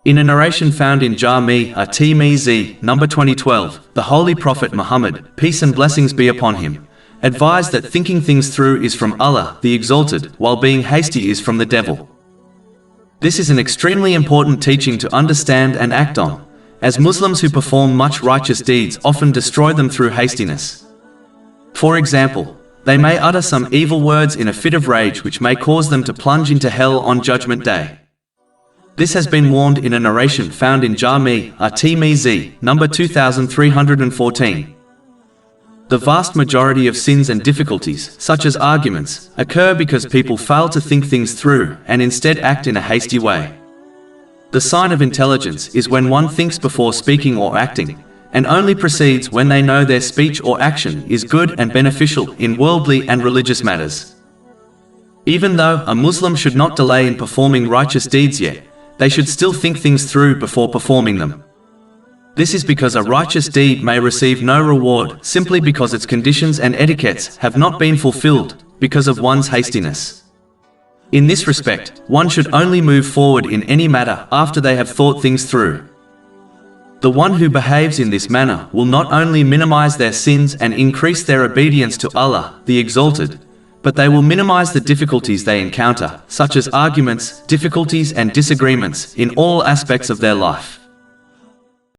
In a narration found in Jami' at-Tirmidhi, number 2012, the Holy Prophet Muhammad, peace and blessings be upon him, advised that thinking things through is from Allah, the Exalted, while being hasty is from the devil. This is an extremely important teaching to understand and act on, as Muslims who perform much righteous deeds often destroy them through hastiness. For example, they may utter some evil words in a fit of rage which may cause them to plunge into hell on Judgment Day. This has been warned in a narration found in Jami' at-Tirmidhi, number 2314. The vast majority of sins and difficulties, such as arguments, occur because people fail to think things through and instead act in a hasty way. The sign of intelligence is when one thinks before speaking or acting, and only proceeds when they know their speech or action is good and beneficial in worldly and religious matters. Even though a Muslim should not delay in performing righteous deeds yet, they should still think things through before performing them. This is because a righteous deed may receive no reward simply because its conditions and etiquettes have not been fulfilled because of one's hastiness. In this respect, one should only move forward in any matter after they have thought things through. The one who behaves in this manner will not only minimize their sins and increase their obedience to Allah, the Exalted, but they will minimize the difficulties they encounter, such as arguments, difficulties and disagreements, in all aspects of their life.